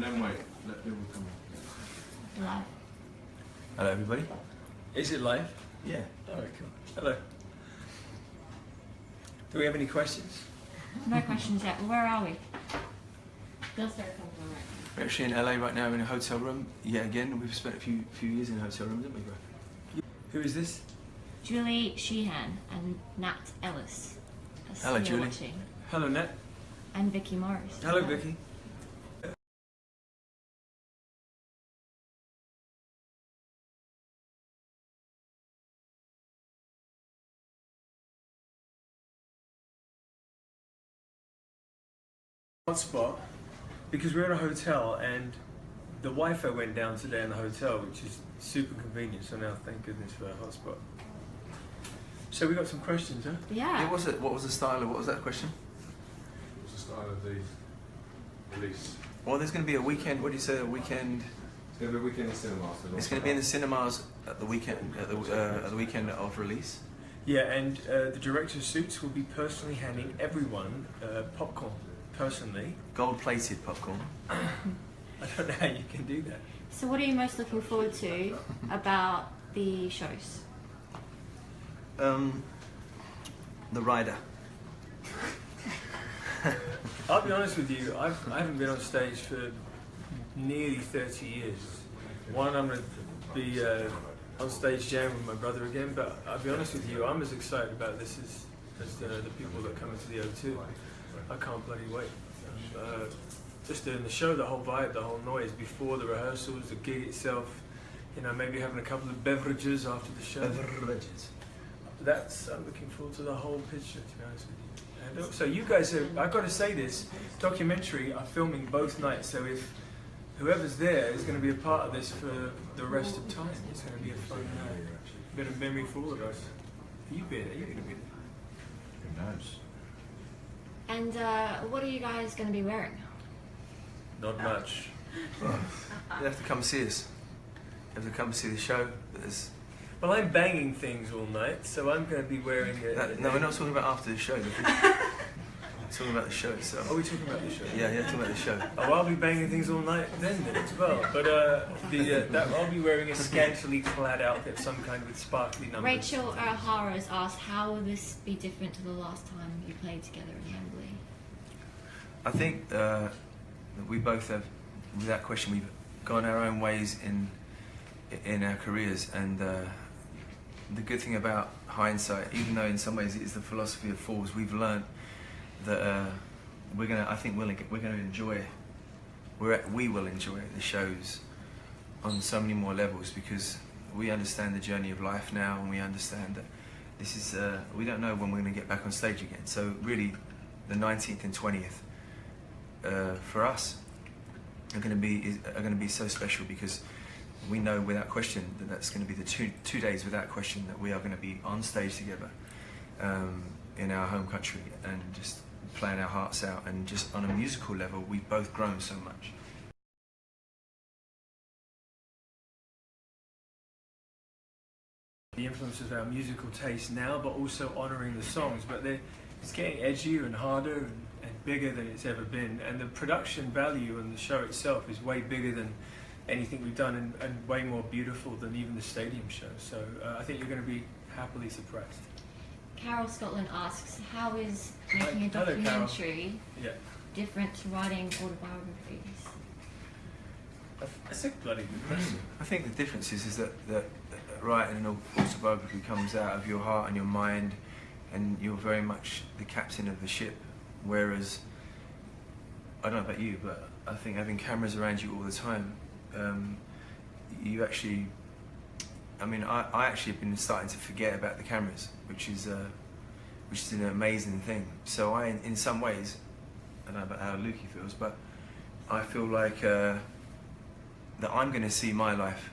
then wait, let people come in. Live. Hello, everybody. Is it live? Yeah. Alright, cool. Hello. Do we have any questions? No questions yet. Where are we? They'll start coming on right We're actually in LA right now in a hotel room. Yet again, we've spent a few years in hotel rooms, haven't we, bro? Who is this? now. Julie Sheehan and Nat Ellis. are Hello, still Julie. watching. Hello, Nat. And Vicky Morris. Hello, Vicky. Hotspot, because we're in a hotel and the Wi-Fi went down today in the hotel, which is super convenient. So now, thank goodness for a hotspot. So we got some questions, huh? Yeah. What was the style of, what was that question? What's the style of the release? Well, there's going to be a weekend, what do you say, a weekend? It's going to be a weekend in cinemas. It's going to be in the cinemas at the weekend, at the weekend of release. Yeah, and the director's suits will be personally handing everyone popcorn, personally. Gold-plated popcorn. I don't know how you can do that. So what are you most looking forward to about the shows? The Rider. I'll be honest with you, I haven't been on stage for nearly 30 years. One, I'm going to be on stage jamming with my brother again, but I'll be honest with you, I'm as excited about this as the people that come into the O2. I can't bloody wait. Just doing the show, the whole vibe, the whole noise before the rehearsals, the gig itself, you know, maybe having a couple of beverages after the show. Beverages. I'm looking forward to the whole picture, to be honest with you. And so you guys are, I've got to say this, documentary are filming both nights, so if whoever's there is going to be a part of this for the rest of time, it's going to be a fun bit of memory for all of us. You be there, you're going to be there. Who knows? And what are you guys going to be wearing? Not much. You have to come see us. You have to come see the show. Well, I'm banging things all night, so I'm going to be wearing a... No, we're not talking about after the show. We're talking about the show itself. Are we talking about the show? Yeah, talking about the show. Oh, I'll be banging things all night then as well. But I'll be wearing a scantily clad outfit, some kind with sparkly numbers. Rachel O'Hara has asked, how will this be different to the last time you played together in Wembley? I think that we both have, without question, we've gone our own ways in our careers, and the good thing about hindsight, even though in some ways it is the philosophy of fools, we've learned that we will enjoy the shows on so many more levels, because we understand the journey of life now, and we understand that this is we don't know when we're going to get back on stage again. So really, the 19th and 20th for us are going to be so special, because we know without question that that's going to be the two days without question that we are going to be on stage together in our home country, and just playing our hearts out, and just on a musical level we've both grown so much. The influence of our musical taste now, but also honouring the songs, but it's getting edgier and harder and bigger than it's ever been, and the production value and the show itself is way bigger than anything we've done, and way more beautiful than even the stadium show. So I think you're going to be happily surprised. Carol Scotland asks, how is making a Hello, documentary Yeah. different to writing autobiographies? That's a bloody good question. I think the difference is that writing an autobiography comes out of your heart and your mind, and you're very much the captain of the ship, whereas, I don't know about you, but I think having cameras around you all the time, you actually, I actually have been starting to forget about the cameras, which is an amazing thing. So in some ways, I don't know about how Lukey feels, but I feel like that I'm going to see my life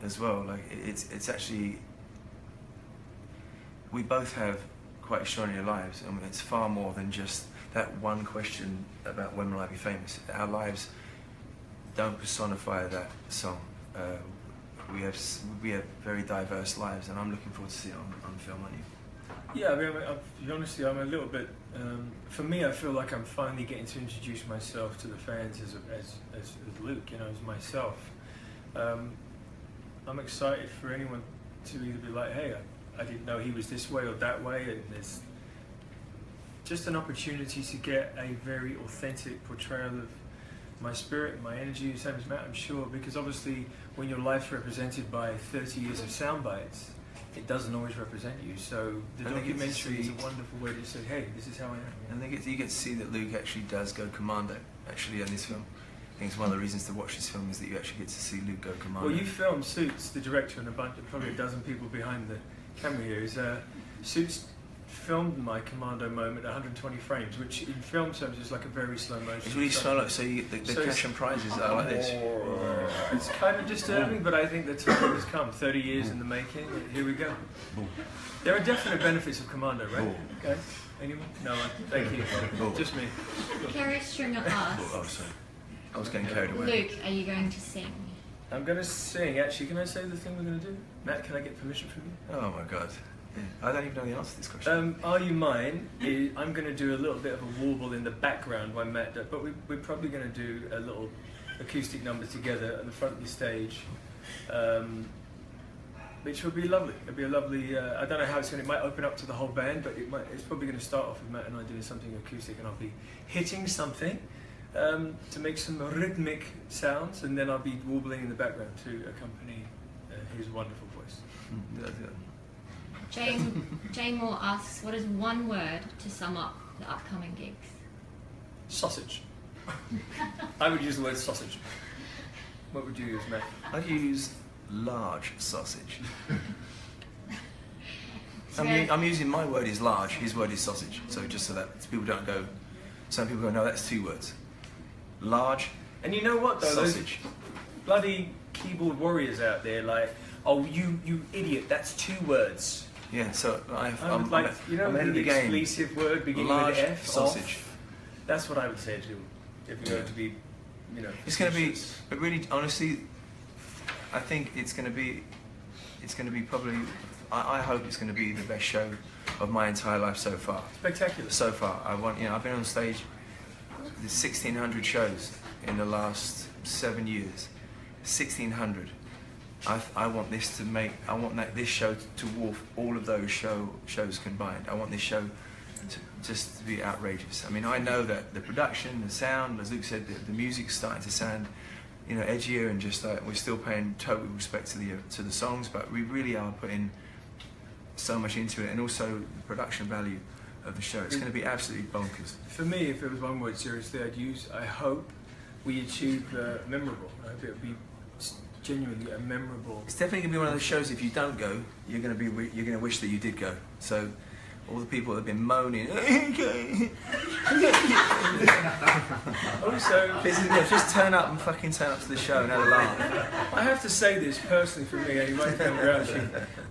as well. Like it's actually, we both have quite extraordinary lives. I mean, it's far more than just that one question about when will I be famous. Our lives don't personify that song. We have very diverse lives, and I'm looking forward to seeing it on film, aren't you? Yeah, I mean, I'll be honest with you, I'm a little bit. For me, I feel like I'm finally getting to introduce myself to the fans as Luke, you know, as myself. I'm excited for anyone to either be like, hey, I didn't know he was this way or that way, and there's just an opportunity to get a very authentic portrayal of my spirit, my energy, same as Matt, I'm sure, because obviously when your life's represented by 30 years of sound bites, it doesn't always represent you. So the documentary is a wonderful way to say, hey, this is how I am. And you get to see that Luke actually does go commando, actually, in this film. I think it's one of the reasons to watch this film is that you actually get to see Luke go commando. Well, you filmed Suits, the director, and probably a dozen people behind the camera here. Suits filmed my commando moment at 120 frames, which in film terms is like a very slow motion. It's really slow, so you get the cash and prizes are like this. It's kind of disturbing, but I think the time has come. 30 years in the making, and here we go. There are definite benefits of commando, right? Okay. Anyone? No one. Thank you. Just me. Kerry Stringer asks, Oh, sorry. I was getting carried away. Luke, are you going to sing? I'm going to sing. Actually, can I say the thing we're going to do? Matt, can I get permission from you? Oh my god. Yeah. I don't even know the answer to this question. Are You Mine? I'm going to do a little bit of a warble in the background while Matt does, but we're probably going to do a little acoustic number together at the front of the stage, which will be lovely. It'll be a lovely, I don't know how it's going to, it might open up to the whole band, but it's probably going to start off with Matt and I doing something acoustic, and I'll be hitting something to make some rhythmic sounds, and then I'll be warbling in the background to accompany his wonderful voice. Jane Moore asks, what is one word to sum up the upcoming gigs? Sausage. I would use the word sausage. What would you use, Matt? I'd use large sausage. So I'm using my word is large, his word is sausage. So just so that people don't go, some people go, no, that's two words. Large. And you know what though? Sausage. Those bloody keyboard warriors out there, like, oh, you idiot, that's two words. Yeah, so I'm like, you know, ahead of the the game. exclusive word beginning Large with F, sausage. off. That's what I would say to if you're going to be, you know. It's going to be, but really, honestly, I think it's going to be probably, I hope it's going to be the best show of my entire life so far. Spectacular. So far, I've been on stage, there's 1,600 shows in the last 7 years. 1,600. I want this this show to dwarf all of those shows combined. I want this show just to be outrageous. I mean, I know that the production, the sound, as Luke said, the music's starting to sound, you know, edgier, and just like we're still paying total respect to the songs, but we really are putting so much into it, and also the production value of the show. It's going to be absolutely bonkers. For me, if it was one word, seriously, I hope we achieve memorable. I hope it would be genuinely a memorable. It's definitely going to be one of those shows. If you don't go, you're going to wish that you did go. So, all the people that have been moaning, also, just turn up to the show and have a laugh. I have to say this personally for me, you might come around,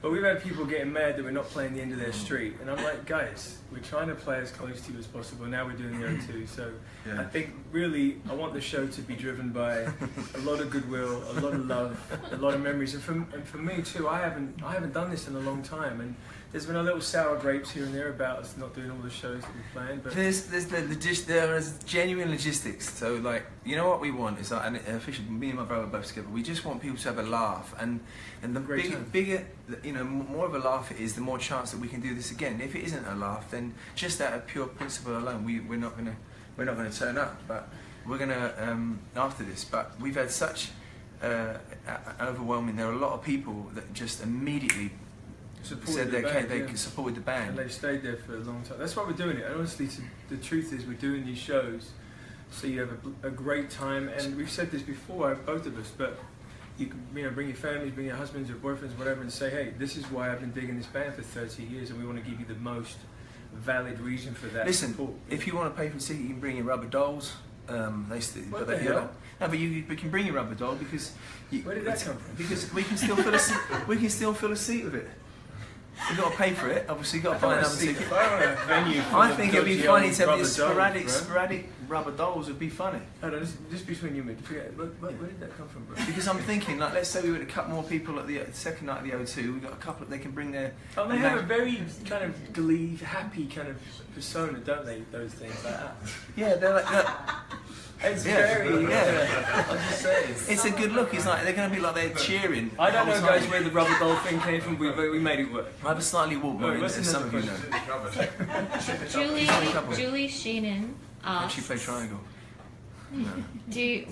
but we've had people getting mad that we're not playing the end of their street, and I'm like, guys, we're trying to play as close to you as possible. Now we're doing the O2, so Yeah. I think really I want the show to be driven by a lot of goodwill, a lot of love, a lot of memories, and for me too. I haven't done this in a long time, and there's been a little sour grapes here and there about us not doing all the shows that we planned. But there is genuine logistics. So, like, you know what we want is like, and officially, me and my brother are both together. We just want people to have a laugh, and the bigger, you know, more of a laugh it is, the more chance that we can do this again. If it isn't a laugh, then just out of pure principle alone, we're not gonna turn up. But we're gonna after this. But we've had such overwhelming. There are a lot of people that just immediately said they supported the band, and they've stayed there for a long time. That's why we're doing it. And honestly, the truth is, we're doing these shows so you have a great time. And we've said this before, both of us, but you can, you know, bring your families, bring your husbands or boyfriends, whatever, and say, hey, this is why I've been digging this band for 30 years, and we want to give you the most valid reason for that. Listen, support. if you want to pay for the seat, you can bring your rubber dolls. What the hell? No, but you can bring your rubber doll because Where did that come from? Because we can still fill a seat with it. You've got to pay for it. Obviously, you've got to buy another ticket. If I own a venue for I the think it'd be dodgy funny old to have rubber these dolls, sporadic rubber dolls would be funny. bro. Hold on, just between you and me. Where did that come from, bro? Because I'm thinking, like, let's say we were to cut more people at the second night of the O2. We've got a couple. They can bring their. Oh, they have a very kind of glee, happy kind of persona, don't they? Those things like that. Yeah, they're like that. It's Yeah, very. yeah. I'm just saying. It's a good look. It's like they're going to be like they're cheering. I don't the know, whole guys, time. where the rubber doll thing came from. We made it work. I have a slightly warped Right, mind, what's as some of another you know. Covered. Julie Sheenan I asks, actually play triangle.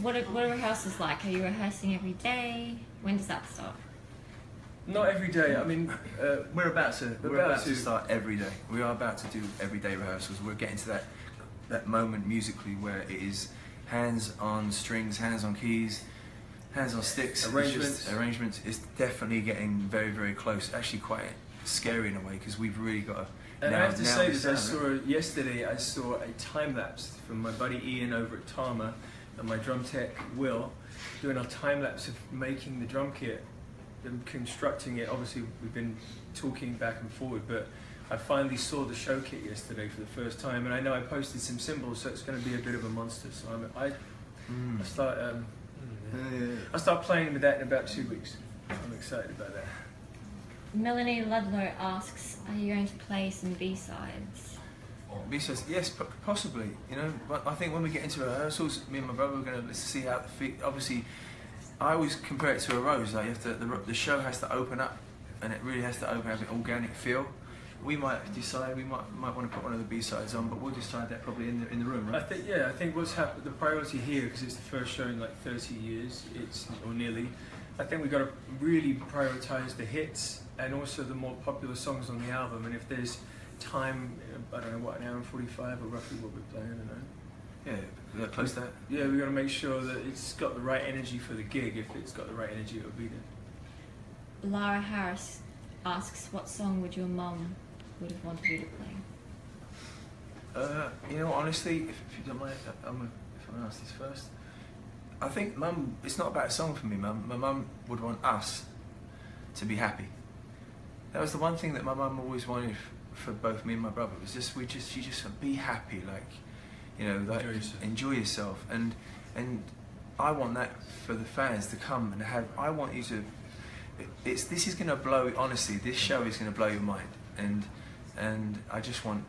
what are rehearsals like? Are you rehearsing every day? When does that start? Not every day. I mean, We're about to about to- start every day. We are about to do everyday rehearsals. We're getting to that moment musically where it is hands on strings, hands on keys, hands on sticks. It's Arrangements. just- arrangements is definitely getting very, very close. Actually, quite scary in a way because we've really got to. and I have to say this, sound. yesterday I saw a time lapse from my buddy Ian over at Tama and my drum tech Will doing a time lapse of making the drum kit and constructing it. Obviously we've been talking back and forward, but I finally saw the show kit yesterday for the first time, and I know I posted some symbols, so it's going to be a bit of a monster. So I start I start playing with that in about 2 weeks. I'm excited about that. Melanie Ludlow asks, are you going to play some B-sides? B-sides, yes, possibly. You know, but I think when we get into rehearsals, me and my brother are going to see how obviously, I always compare it to a rose. Like you have to, the show has to open up, and it really has to open, have an organic feel. We might decide we might want to put one of the B-sides on, but we'll decide that probably in the room, right? I think what's happened, the priority here, because it's the first show in like 30 years, or nearly. I think we've got to really prioritise the hits and also the more popular songs on the album. And if there's time, I don't know what, an hour and 45 or roughly what we're playing, I don't know. Yeah, close to that. Yeah, we've got to make sure that it's got the right energy for the gig. If it's got the right energy, it'll be there. Lara Harris asks, what song would your mum would have wanted you to play? You know, honestly, if you don't mind, if I'm gonna ask this first. I think Mum, it's not about a song for me, Mum. My mum would want us to be happy. That was the one thing that my mum always wanted for both me and my brother. Was just she just said, be happy, like, you know, like enjoy yourself. And I want that for the fans to come and have. I want you to. This is gonna blow. Honestly, this show is gonna blow your mind. And I just want.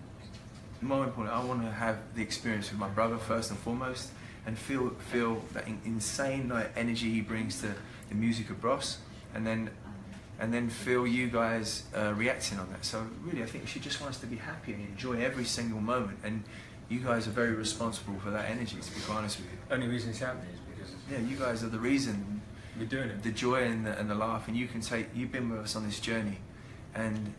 More important, I want to have the experience with my brother first and foremost, and feel that insane like energy he brings to the music of Bros, and then feel you guys reacting on that. So really, I think she just wants to be happy and enjoy every single moment. And you guys are very responsible for that energy. To be quite honest with you. Only reason it's happening is because You guys are the reason. we're doing it. The joy and the laugh, and you've been with us on this journey, and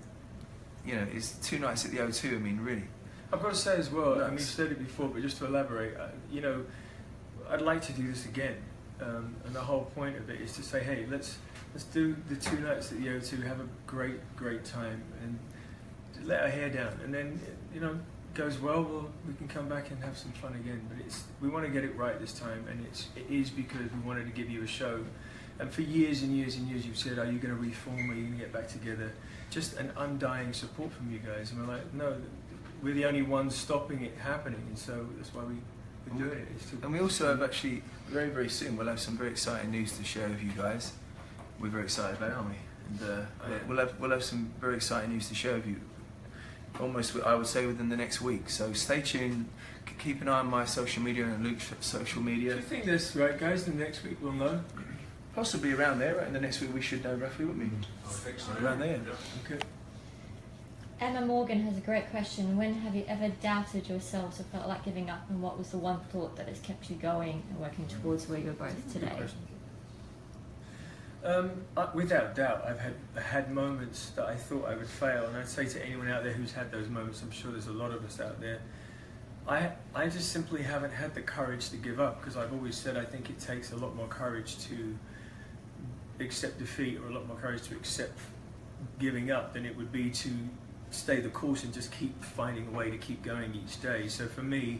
you know it's 2 nights at the O2. I mean, really. I've got to say as well, Nuts. and we've said it before, but just to elaborate, you know, I'd like to do this again. And the whole point of it is to say, hey, let's do the 2 nights at the O2, have a great time, and let our hair down. And then, you know, goes well, we can come back and have some fun again. But we want to get it right this time, and it is because we wanted to give you a show. And for years and years and years, you've said, are you going to reform? Are you going to get back together? Just an undying support from you guys. And we're like, no. We're the only ones stopping it happening, and so that's why we're doing it. And we also have actually, very, very soon, we'll have some very exciting news to share with you guys. We're very excited about it, aren't we? And we'll have some very exciting news to share with you. Almost, I would say, within the next week. So stay tuned. Keep an eye on my social media and Luke's social media. Do you think that's right, guys? The next week we'll know? Possibly around there, right? In the next week we should know roughly, wouldn't we? I think so. Around there. Okay. Emma Morgan has a great question. When have you ever doubted yourselves or felt like giving up, and what was the one thought that has kept you going and working towards where you're both today? Without doubt, I've had moments that I thought I would fail, and I'd say to anyone out there who's had those moments, I'm sure there's a lot of us out there, I just simply haven't had the courage to give up, because I've always said I think it takes a lot more courage to accept defeat, or a lot more courage to accept giving up, than it would be to stay the course and just keep finding a way to keep going each day. So for me,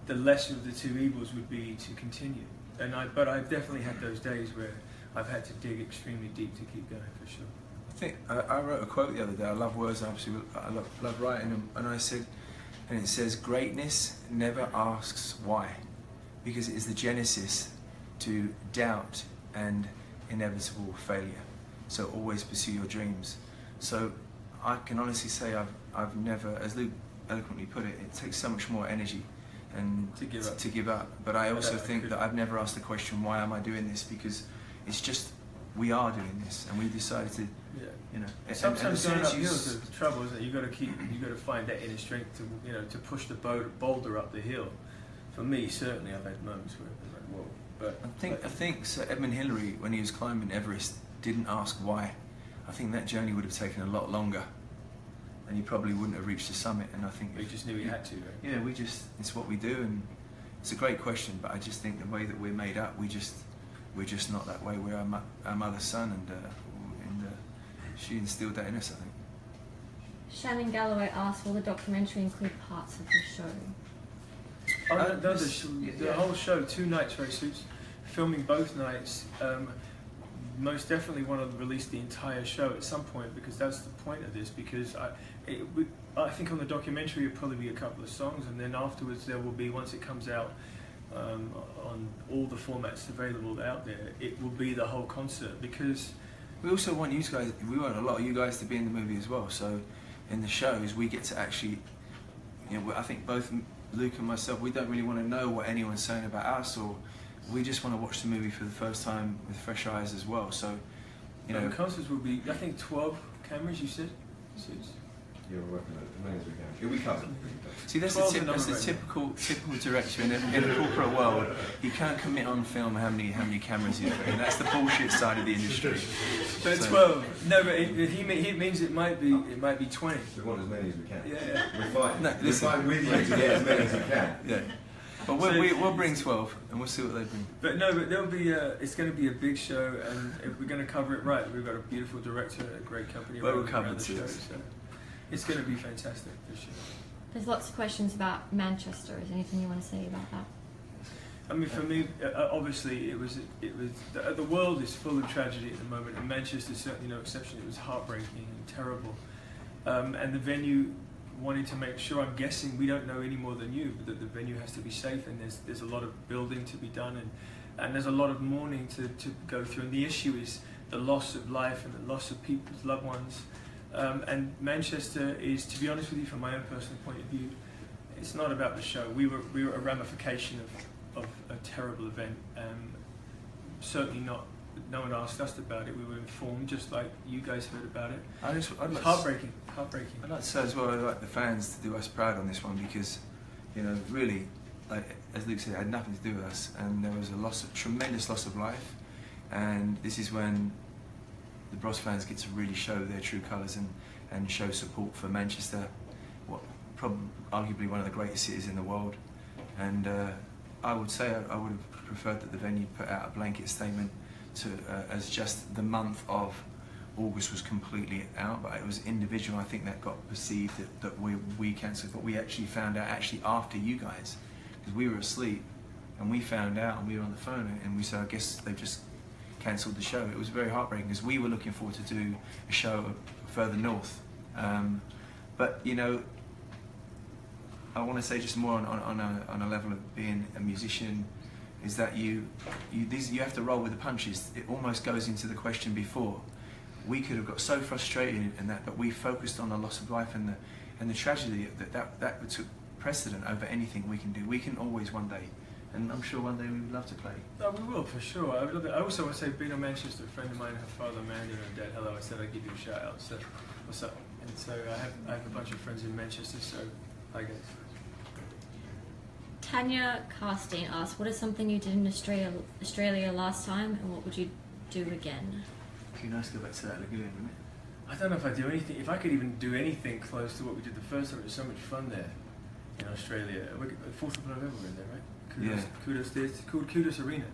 the lesser of the 2 evils would be to continue. But I've definitely had those days where I've had to dig extremely deep to keep going, for sure. think I wrote a quote the other day. I love words, obviously. I love writing them, and I said, and it says, "Greatness never asks why, because it is the genesis to doubt and inevitable failure. So always pursue your dreams." So I can honestly say I've never, as Luke eloquently put it, it takes so much more energy and to give up. But I also think that I've never asked the question, why am I doing this? Because it's just, we are doing this, and we decided to, you know. Sometimes going uphill is the trouble, isn't it? You got to find that inner strength to, you know, to push the boulder up the hill. For me, certainly, I've had moments where I've been like, whoa. But I think Sir Edmund Hillary, when he was climbing Everest, didn't ask why. I think that journey would have taken a lot longer, and he probably wouldn't have reached the summit. And I think he just knew he had to. Right? Yeah, it's what we do, and it's a great question. But I just think the way that we're made up, we're just not that way. We're our mother's son, and she instilled that in us, I think. Shannon Galloway asked, will the documentary include parts of the show? The whole show, 2 nights race suits, filming both nights. Most definitely want to release the entire show at some point, because that's the point of this. Because I think on the documentary it'll probably be a couple of songs, and then afterwards there will be, once it comes out on all the formats available out there, it will be the whole concert. Because we also want you guys, we want a lot of you guys to be in the movie as well. So in the shows we get to actually, you know, I think both Luke and myself, we don't really want to know what anyone's saying about us, or we just want to watch the movie for the first time with fresh eyes as well. So, you know, the concerts will be, I think, 12 cameras. You said? Suits. Yeah, we're working on it as many as we can. It'll be covered. See, that's the typical director in a corporate world. You can't commit on film how many cameras you've got. And that's the bullshit side of the industry. But so, 12. No, but he means it might be 20. We want as many as we can. Yeah. We're fighting. No, we're fighting with you to get as many as we can. Yeah. But we'll bring 12, and we'll see what they bring. But no, but there'll be it's going to be a big show, and if we're going to cover it right, we've got a beautiful director, a great company well, around the show, so it's going to be fantastic for sure. There's lots of questions about Manchester. Is there anything you want to say about that? I mean, for me, obviously, it was the world is full of tragedy at the moment, and Manchester is certainly no exception. It was heartbreaking and terrible, and the venue wanted to make sure, I'm guessing, we don't know any more than you, but that the venue has to be safe, and there's a lot of building to be done, and there's a lot of mourning to go through, and the issue is the loss of life and the loss of people's loved ones, and Manchester is, to be honest with you, from my own personal point of view, it's not about the show. We were a ramification of a terrible event, certainly not. No one asked us about it. We were informed, just like you guys heard about it. Heartbreaking. I'd like to say as well, I'd like the fans to do us proud on this one, because, you know, really, like as Luke said, it had nothing to do with us, and there was a tremendous loss of life, and this is when the Bros fans get to really show their true colours and show support for Manchester, arguably one of the greatest cities in the world. And I would say I would have preferred that the venue put out a blanket statement as just the month of August was completely out, but it was individual. I think that got perceived that we cancelled, but we actually found out after you guys, because we were asleep and we found out, and we were on the phone, and we said, I guess they've just cancelled the show. It was very heartbreaking, because we were looking forward to do a show further north, but you know, I want to say just more on a level of being a musician, is that you have to roll with the punches. It almost goes into the question before. We could have got so frustrated in that, but we focused on the loss of life and the tragedy that took precedent over anything we can do. We can always one day, and I'm sure one day we would love to play. No, we will, for sure. I would love it. I also want to say, being in Manchester, a friend of mine, her father Amanda and her dad, hello, I said I'd give you a shout out. So, what's up? And so I have a bunch of friends in Manchester, so hi guys. Tanya Carstein asked, what is something you did in Australia last time, and what would you do again? It'd be nice to go back to that lagoon, wouldn't it? I don't know if I do anything. If I could even do anything close to what we did the first time, it was so much fun there in Australia. 4th of November we're in there, right? Kudos Arena.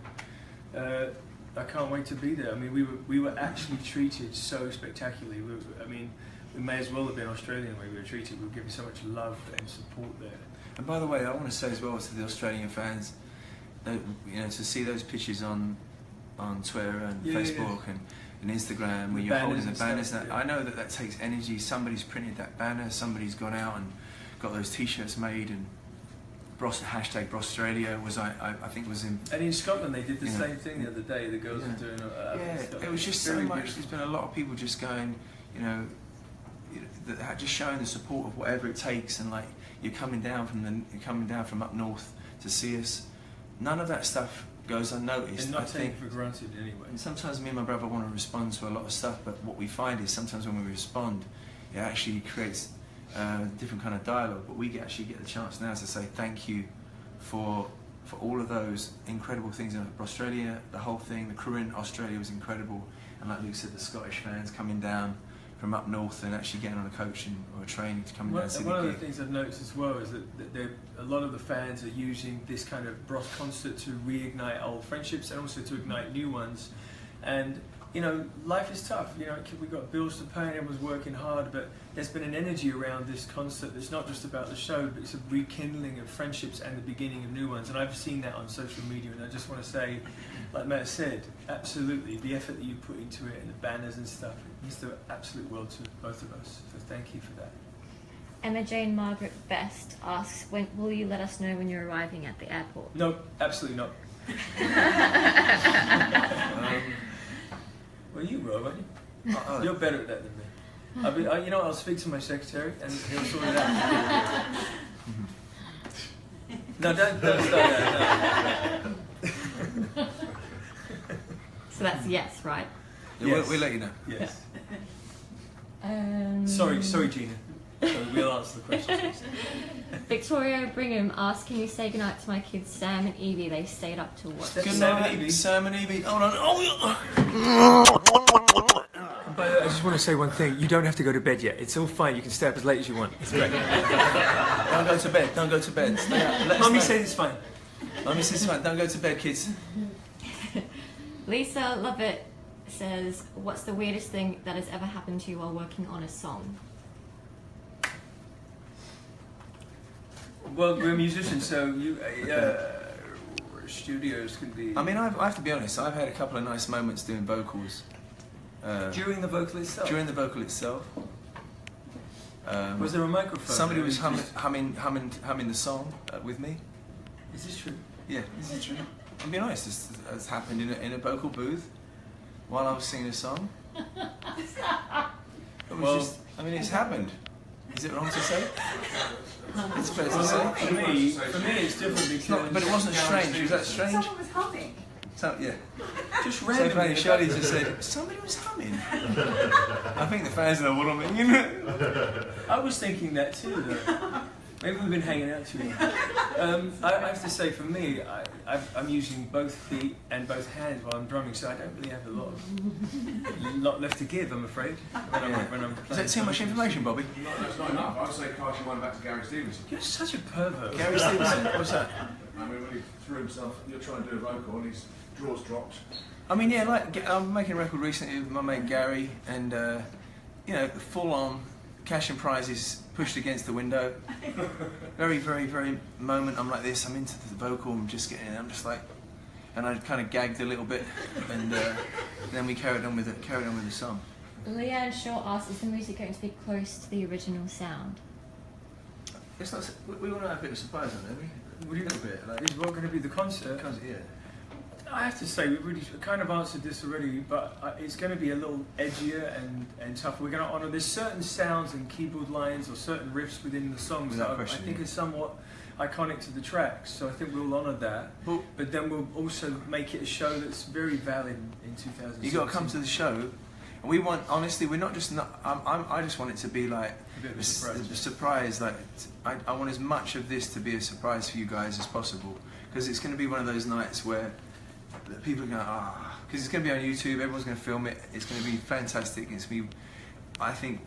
I can't wait to be there. I mean, we were actually treated so spectacularly. We may as well have been Australian the way we were treated. We were given so much love and support there. And by the way, I want to say as well to the Australian fans, that, you know, to see those pictures on Twitter and Facebook, an Instagram where you're Banners holding the and banners. stuff, And yeah. I know that that takes energy. Somebody's printed that banner. Somebody's gone out and got those T-shirts made. And hashtag Brostralia was I think was in. And in Scotland they did the Yeah. same thing the other day. The girls Yeah. were doing Yeah, stuff. it was just so Very much. beautiful. There's been a lot of people just going, you know, just showing the support of whatever it takes, and like you're coming down from up north to see us. None of that stuff goes unnoticed. And I not think. taken for granted anyway. And sometimes me and my brother want to respond to a lot of stuff, but what we find is sometimes when we respond, it actually creates a different kind of dialogue. But we actually get the chance now to say thank you for all of those incredible things. In Australia, the whole thing, the crew in Australia was incredible. And like Luke said, the Scottish fans coming down from up north and actually getting on a coach or a train to come down and see One the of the gig. things I've noticed as well is that a lot of the fans are using this kind of Bros concert to reignite old friendships and also to ignite new ones. And you know, life is tough. You know, we've got bills to pay and everyone's working hard, but there's been an energy around this concert that's not just about the show, but it's a rekindling of friendships and the beginning of new ones. And I've seen that on social media, and I just want to say, like Matt said, absolutely, the effort that you put into it and the banners and stuff, it means the absolute world to both of us. So thank you for that. Emma Jane Margaret Best asks, when will you let us know when you're arriving at the airport? No, absolutely not. Well, you will, won't you? You're better at that than me. You know, I'll speak to my secretary and he'll sort it out. No, don't start that. No. So that's yes, right? Yeah, Yes. we'll let you know. Yes. Sorry, Sorry, Gina. So we'll answer the questions. Victoria Brigham asks, can you say goodnight to my kids Sam and Evie? They stayed up to watch. Good Sam and night, Evie. Sam and Evie. Hold on. Oh, But I just want to say one thing. You don't have to go to bed yet. It's all fine. You can stay up as late as you want. It's great. don't go to bed. Don't go to bed. Stay up. Let us Mummy know. said it's fine. Mummy says it's fine. Don't go to bed, kids. Lisa Lovett says, what's the weirdest thing that has ever happened to you while working on a song? Well, we're musicians, so you studios can be. I mean, I have to be honest. I've had a couple of nice moments doing vocals. During the vocal itself. During the vocal itself. Was there a microphone? Somebody Or was you just- humming the song with me. Is this true? Yeah, this is true. I'm being honest. This has happened in a vocal booth while I was singing a song. It was Well- just. I mean, it's happened. Is it wrong to say? It's fair to Well, say. for me, it's different It's not, because. but it wasn't strange. Was that strange? Someone was humming. So, yeah. Just So randomly. funny, Shirley just said, somebody was humming. I think the fans know what I mean. I was thinking that too, though. Maybe we've been hanging out too long. I have to say, for me, I'm using both feet and both hands while I'm drumming, so I don't really have a lot left to give, I'm afraid, when I'm Is playing. that too much information, Bobby? No, that's not enough. I'd say cast your mind back to Gary Stevenson. You're such a pervert. Gary Stevenson, what's that? I mean, when he threw himself, you're trying to do a vocal and his drawers dropped. I mean, yeah, like I'm making a record recently with my mate Gary, and you know, full on cash and prizes pushed against the window. Very, very, very moment. I'm like this. I'm into the vocal. I'm just getting. I'm just like, and I kind of gagged a little bit, and then we carried on with the song. Leanne Shaw asks, is the music going to be close to the original sound? It's not. We want to have a bit of surprise on there. What do you A bit like. Is what going to be the concert? Yeah. I have to say, we really kind of answered this already, but it's going to be a little edgier and tougher. We're going to honour, there's certain sounds and keyboard lines or certain riffs within the songs Without that question, I think yeah. are somewhat iconic to the tracks, so I think we'll honour that. Well, But then we'll also make it a show that's very valid in 2016. you got to come to the show, and we want. Honestly, we're not just. I just want it to be like A bit of a a surprise. surprise. Like I want as much of this to be a surprise for you guys as possible, because it's going to be one of those nights where people are going because it's going to be on YouTube. Everyone's going to film it. It's going to be fantastic. It's going to be. I think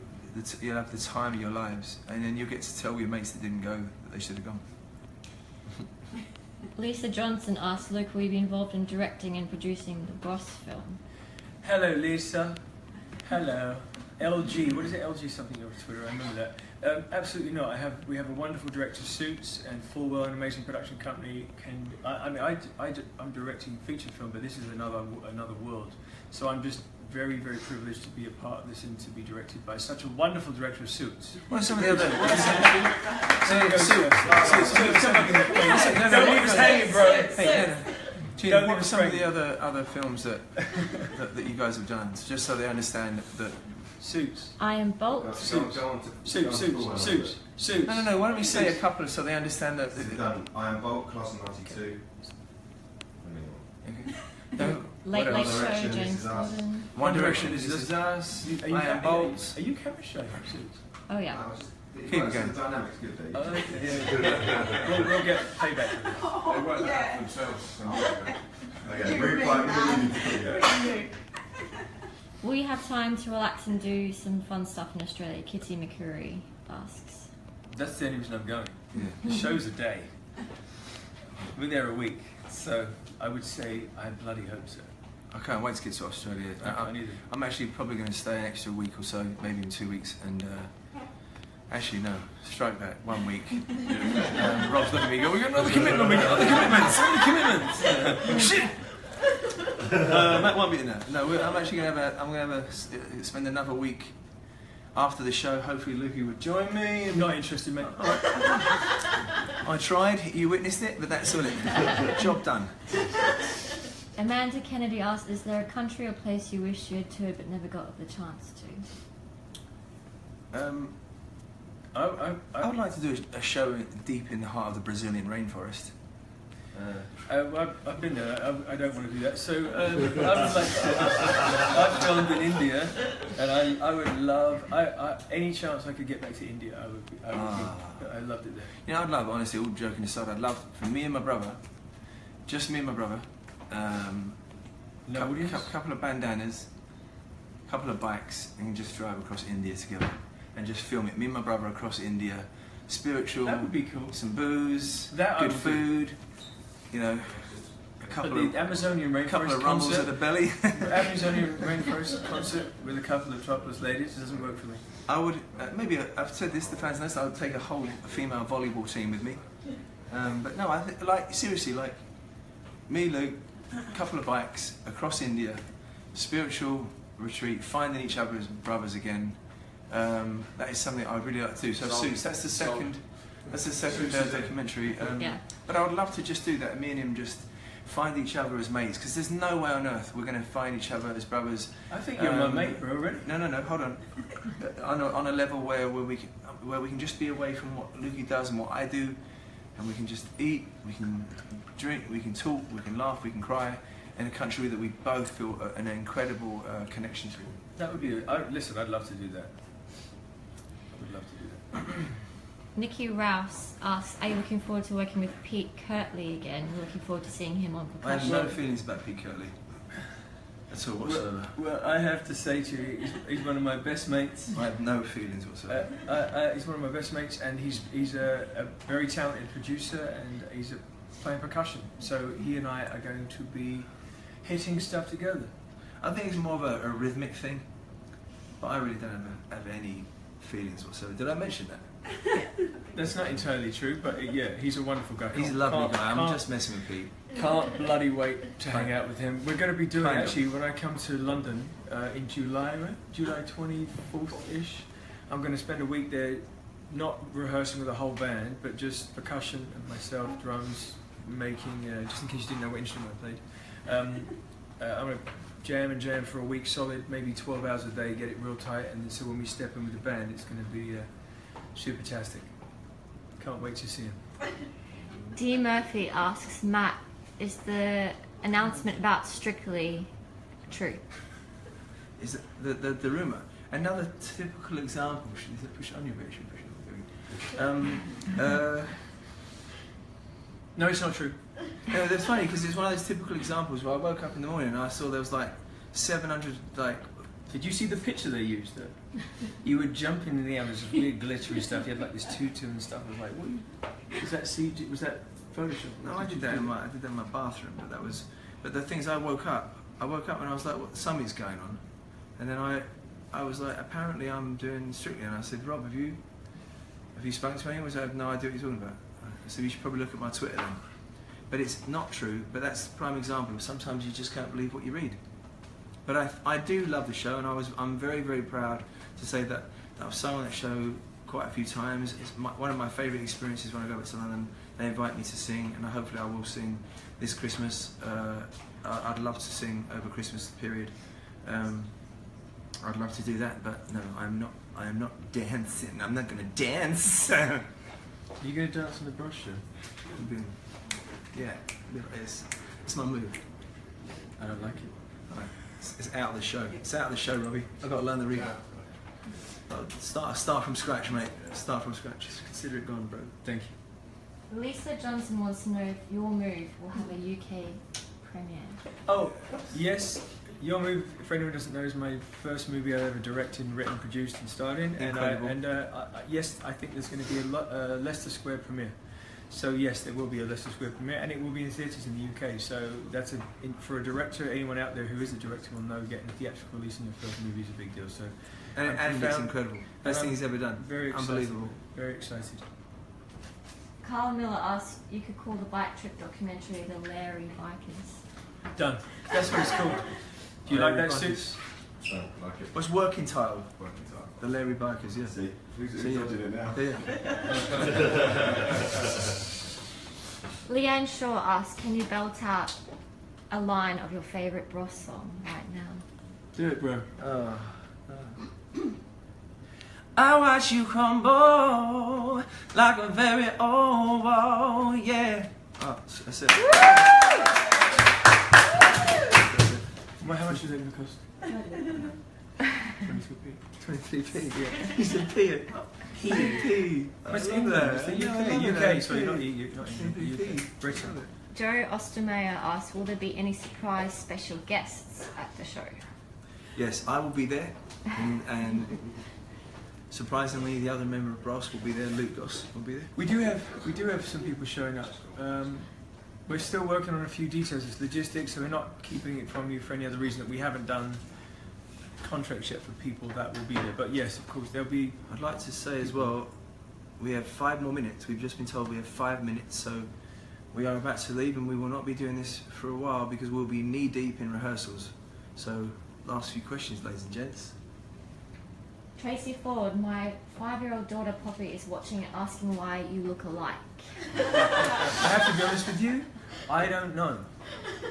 you'll have the time of your lives, and then you'll get to tell your mates that didn't go that they should have gone. Lisa Johnson asks, Luke, will you be involved in directing and producing the Boss film? Hello, Lisa. Hello. LG, what is it? LG something over Twitter, I remember that. Absolutely not. We have a wonderful director of Suits and Fullwell, an amazing production company. I'm directing feature film, but this is another world. So I'm just very, very privileged to be a part of this and to be directed by such a wonderful director of Suits. What are some of the other? Don't leave us hanging, bro. Gina, what are some of the other films that you guys have done? Just so they understand that. Suits. Iron Bolt. Suits. Suits. No. Why don't we say a couple so they understand that? We've done Iron Bolt, Class of 92. Late What Late else? Show, Direction, James This Is Us. Corden. One Direction, This Is Us, Iron Bolt. Are you camera shy for Suits? Oh yeah. Keep it going. The dynamic's good, Dave. We'll get payback. They work that out themselves. Okay, we're quite Will you have time to relax and do some fun stuff in Australia? Kitty McCurry asks. That's the only reason I'm going. Yeah. The show's a day. We're there a week, so I would say I bloody hope so. I can't wait to get to Australia. I can't either. I'm actually probably going to stay an extra week or so, maybe in 2 weeks, and actually no, strike that 1 week. Rob's looking at me, go, we got another commitment, Shit. That won't be enough. No, I'm actually going to spend another week after the show. Hopefully, Lukey would join me. I'm not interested, mate. I tried. You witnessed it, but that's all it. Job done. Amanda Kennedy asks, is there a country or place you wish you had toured but never got the chance to? I would like to do a show deep in the heart of the Brazilian rainforest. I've been there. I don't want to do that. So I've filmed in India, and I would love any chance I could get back to India. I loved it there. You know, I'd love, honestly, all joking aside, I'd love for me and my brother, just me and my brother, No audience? couple of bandanas, couple of bikes, and just drive across India together and just film it. Me and my brother across India, spiritual. That would be cool. Some booze, That I good would food. You know, a But couple the of Amazonian rainforest rumbles at concert, the belly. Amazonian rainforest concert with a couple of topless ladies doesn't work for me. I would maybe I've said this to fans. Next, I would take a whole female volleyball team with me. But no, I think like seriously, like me, Luke, a couple of bikes across India, spiritual retreat, finding each other as brothers again. That is something I'd really like to do. So Suits, that's the second. That's the second documentary. Yeah. But I would love to just do that. Me and him just find each other as mates, because there's no way on earth we're going to find each other as brothers. I think you're my mate, bro, already. No, hold on. On a level where we can just be away from what Lukey does and what I do, and we can just eat, we can drink, we can talk, we can laugh, we can cry, in a country that we both feel an incredible connection to. That would be. Listen, I'd love to do that. I would love to do that. Nikki Rouse asks, are you looking forward to working with Pete Kirtley again? We're looking forward to seeing him on I have percussion. no feelings about Pete Kirtley at all whatsoever. Well, I have to say to you, he's one of my best mates. I have no feelings whatsoever. He's one of my best mates, and he's a very talented producer, and he's playing percussion. So he and I are going to be hitting stuff together. I think it's more of a rhythmic thing, but I really don't have any feelings whatsoever. Did I mention that? That's not entirely true, but yeah, he's a wonderful guy. He's a lovely guy. I'm just messing with Pete. Can't bloody wait to hang out with him. We're going to be doing, Kind of. actually, when I come to London in July, right? July 24th-ish. I'm going to spend a week there, not rehearsing with a whole band, but just percussion and myself, drums, making, just in case you didn't know what instrument I played. I'm going to jam for a week solid, maybe 12 hours a day, get it real tight, and so when we step in with the band, it's going to be super-tastic. Can't wait to see him. D. Murphy asks, Matt, is the announcement about Strictly true? Is it the rumour? Another typical example. Should I push it on you a bit? No, it's not true. No, that's funny because it's one of those typical examples where I woke up in the morning and I saw there was like 700 like. Did you see the picture they used? You were jumping in the air, there's weird glittery stuff. You had like this tutu and stuff. I was like, what? Was that CG? Was that Photoshop? No, I did that in my bathroom, but But the things I woke up and I was like, what? Something's going on, and then I I was like, apparently I'm doing Strictly, and I said, Rob, have you spoken to anyone? He said, I have no idea what you're talking about. I said, you should probably look at my Twitter then. But it's not true, but that's the prime example. Sometimes you just can't believe what you read. But I do love the show, and I'm very, very proud to say that I've sung on that show quite a few times. It's one of my favourite experiences when I go back to London. They invite me to sing, and hopefully I will sing this Christmas. I'd love to sing over Christmas period. I'd love to do that, but no, I am not dancing. I'm not going to dance. Are you going to dance on the brush show? Yeah, it's my move. I don't like it. Right. It's out of the show. It's out of the show, Robbie. I've got to learn the rhythm. Start from scratch, mate. Start from scratch. Just consider it gone, bro. Thank you. Lisa Johnson wants to know if Your Move will have a UK premiere. Oh, yes. Your Move, for anyone who doesn't know, is my first movie I ever directed, written, produced and starred in. Incredible. Yes, I think there's going to be a Leicester Square premiere. So yes, there will be a Leicester Square premiere, and it will be in theatres in the UK. So that's for a director, anyone out there who is a director will know getting a theatrical release in your first movie is a big deal. So and it's incredible. Best thing he's ever done. Very excited, unbelievable. Very excited. Carl Miller asks, you could call the bike trip documentary The Larry Bikers. Done. That's what it's called. Do you like that, Suits? So, like it. What's working title? Working time. The Larry Bikers, yeah. See, who's See, dodging it now? Yeah. Leanne Shaw asks, can you belt out a line of your favourite Bros song right now? Do it, bro. I watch you crumble like a very old wall, yeah. Oh, that's it. How much is it going to cost? 23p, yeah. You said P. P. It's England. It's the UK, so you're not in the UK. Britain. Joe Ostermeyer asks, will there be any surprise special guests at the show? Yes, I will be there, and surprisingly, the other member of Brass will be there. Luke Goss will be there. We do have some people showing up. We're still working on a few details. It's logistics, so we're not keeping it from you for any other reason that we haven't done contracts yet for people that will be there. But yes, of course, there'll be. I'd like to say as well, we have 5 more minutes. We've just been told we have 5 minutes, so we are about to leave, and we will not be doing this for a while because we'll be knee deep in rehearsals. So, last few questions, ladies and gents. Tracy Ford, my 5-year-old daughter Poppy is watching and asking why you look alike. I have to be honest with you, I don't know.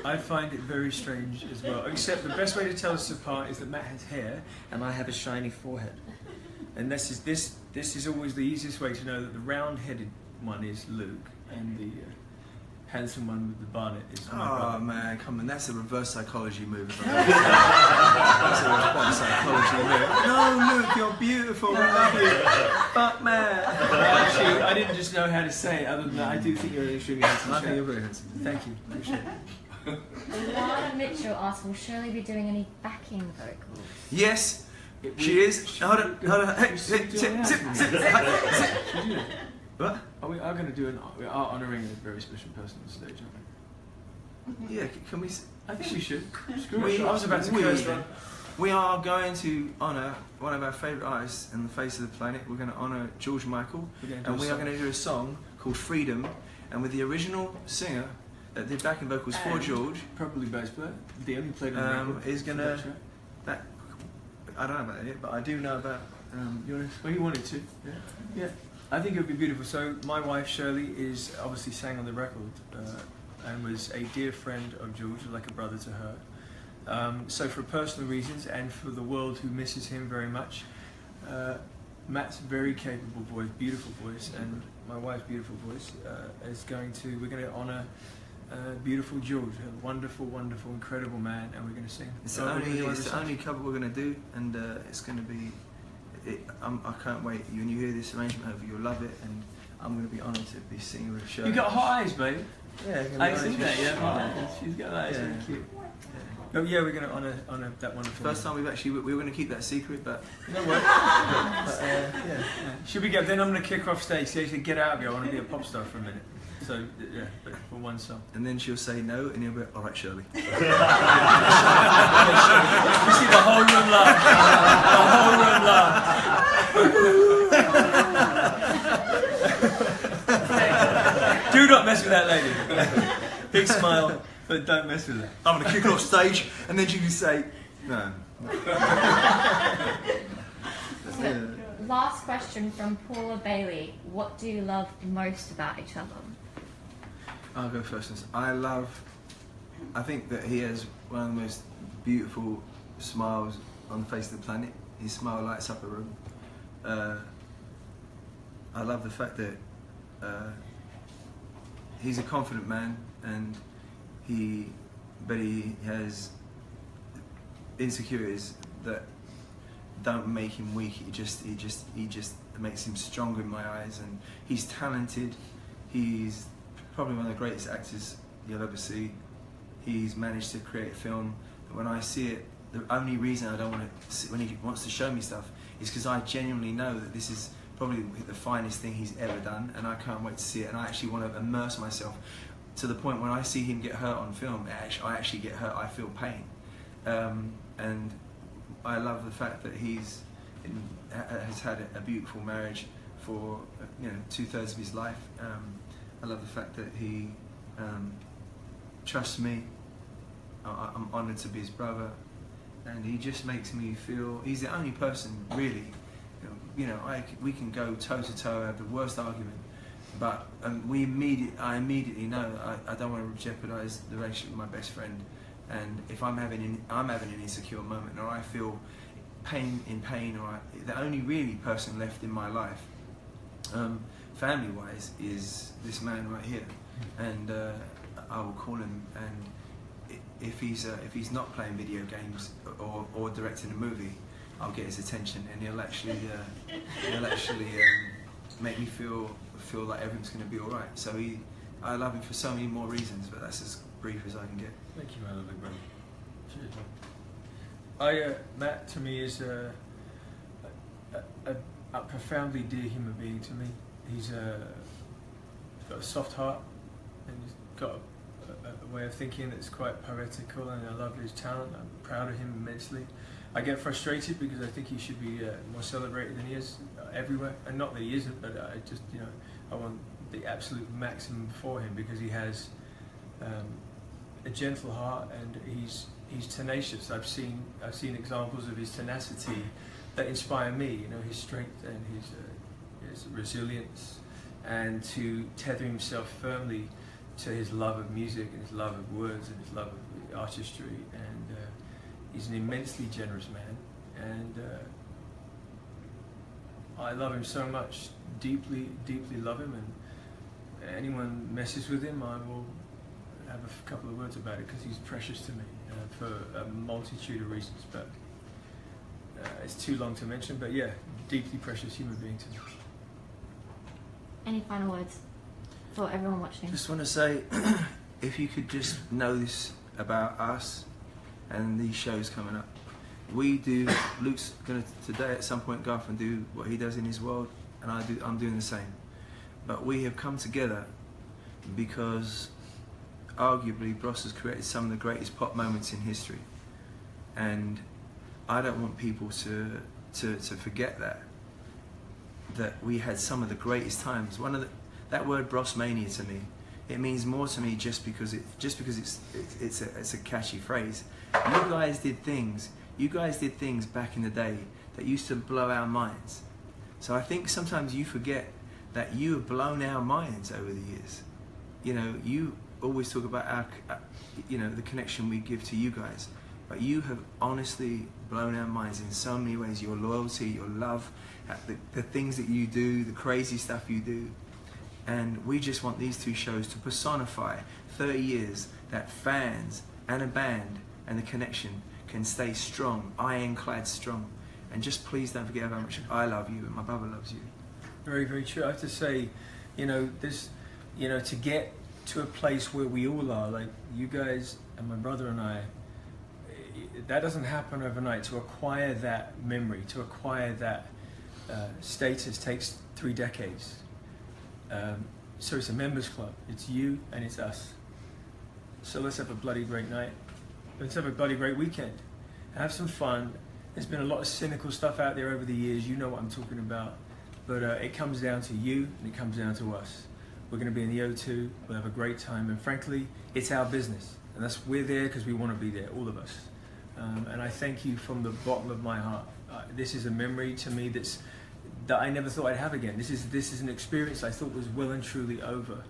I find it very strange as well. Except the best way to tell us apart is that Matt has hair and I have a shiny forehead. And this is always the easiest way to know that the round-headed one is Luke and the handsome one with the barnet is my brother. Oh man, come on, that's a reverse psychology move. That's a reverse psychology move. No, Luke, you're beautiful, we love you. Fuck man. Actually, I didn't just know how to say it, other than that I do think you're an extremely handsome I think chap. you're very handsome. Thank you, appreciate it. Lana Mitchell asks, will Shirley be doing any backing vocals? Yes, she is. Hold on. Hey, sit. What? We are going to do we are honouring a very special person on stage, aren't we? Yeah, can we? I think we should. Screw it. I was about to curse then. We are going to honour one of our favourite artists in the face of the planet. We're going to honour George Michael, and we are going to do a song called Freedom, and with the original singer that did backing vocals for George, probably bass player, the only player on the record, is going to. That I don't know about it, but I do know about. Well, you wanted to. Yeah. I think it would be beautiful. So my wife Shirley is obviously sang on the record and was a dear friend of George, like a brother to her. So for personal reasons and for the world who misses him very much, Matt's very capable voice, beautiful voice, and my wife's beautiful voice we're going to honour beautiful George, a wonderful, wonderful, incredible man, and we're going to sing. It's the only cover we're going to do, and it's going to be. I can't wait. When you hear this arrangement over, you'll love it, and I'm going to be honoured to be singing with Shirley. You got hot eyes, babe. Yeah, I see that. Yeah, she's got eyes. Yeah. Really cute. Oh yeah, we're going to honour that wonderful. First time we were going to keep that secret, but no way. Yeah. Should we get? Then I'm going to kick her off stage. She said, "Get out of here! I want to be a pop star for a minute." So yeah, but for one song. and then she'll say no, and he'll be all right, Shirley. You see the whole room laugh. Do not mess with that lady. Big smile, but don't mess with that. I'm going to kick her off stage, and then she can say, no. So, last question from Paula Bailey. What do you love most about each other? I'll go first. I think that he has one of the most beautiful smiles on the face of the planet. His smile lights up a room. I love the fact that he's a confident man, and he has insecurities that don't make him weak. He just makes him stronger in my eyes. And he's talented. He's probably one of the greatest actors you'll ever see. He's managed to create a film that when I see it, the only reason I don't want to see, when he wants to show me stuff, is because I genuinely know that this is probably the finest thing he's ever done, and I can't wait to see it. And I actually want to immerse myself to the point when I see him get hurt on film, I actually get hurt. I feel pain, and I love the fact that has had a beautiful marriage for 2/3 of his life. I love the fact that he trusts me. I'm honoured to be his brother, and he just makes me feel he's the only person really. We can go toe to toe, have the worst argument, but I immediately know I don't want to jeopardise the relationship with my best friend. And if I'm having an insecure moment, or I feel pain, or the only really person left in my life, family-wise, is this man right here. And I will call him, and if he's not playing video games or directing a movie, I'll get his attention, and he'll actually make me feel like everything's going to be all right. So I love him for so many more reasons, but that's as brief as I can get. Thank you, my lovely brother. Cheers. Matt to me is a profoundly dear human being to me. He's got a soft heart, and he's got a way of thinking that's quite poetical, and I love his talent. I'm proud of him immensely. I get frustrated because I think he should be more celebrated than he is everywhere, and not that he isn't, but I just I want the absolute maximum for him, because he has a gentle heart, and he's tenacious. I've seen examples of his tenacity that inspire me. His strength and his resilience, and to tether himself firmly to his love of music and his love of words and his love of artistry. And he's an immensely generous man, and I love him so much, deeply, deeply love him. And anyone messes with him, I will have a couple of words about it, because he's precious to me for a multitude of reasons. But it's too long to mention. But yeah, deeply precious human being to me. Any final words for everyone watching? Just want to say, if you could just know this about us and these shows coming up. Luke's going to today at some point go off and do what he does in his world, and I'm doing the same. But we have come together because arguably Bros has created some of the greatest pop moments in history. And I don't want people to forget that we had some of the greatest times. That word Brosmania to me, it means more to me just because it's a catchy phrase. You guys did things back in the day that used to blow our minds. So I think sometimes you forget that you have blown our minds over the years. You always talk about the connection we give to you guys, but you have honestly blown our minds in so many ways. Your loyalty, your love, the things that you do, the crazy stuff you do. And we just want these two shows to personify 30 years that fans and a band and the connection can stay strong, ironclad strong. And just please don't forget how much I love you and my brother loves you. Very, very true. I have to say, to get to a place where we all are, like you guys and my brother and I, that doesn't happen overnight. To acquire that memory, to acquire that status takes 3 decades. So it's a members club. It's you and it's us. So let's have a bloody great night. Let's have a bloody great weekend. Have some fun. There's been a lot of cynical stuff out there over the years. You know what I'm talking about. But it comes down to you and it comes down to us. We're going to be in the O2. We'll have a great time. And frankly, it's our business. And we're there because we want to be there, all of us. And I thank you from the bottom of my heart. This is a memory to me that I never thought I'd have again. This is an experience I thought was well and truly over.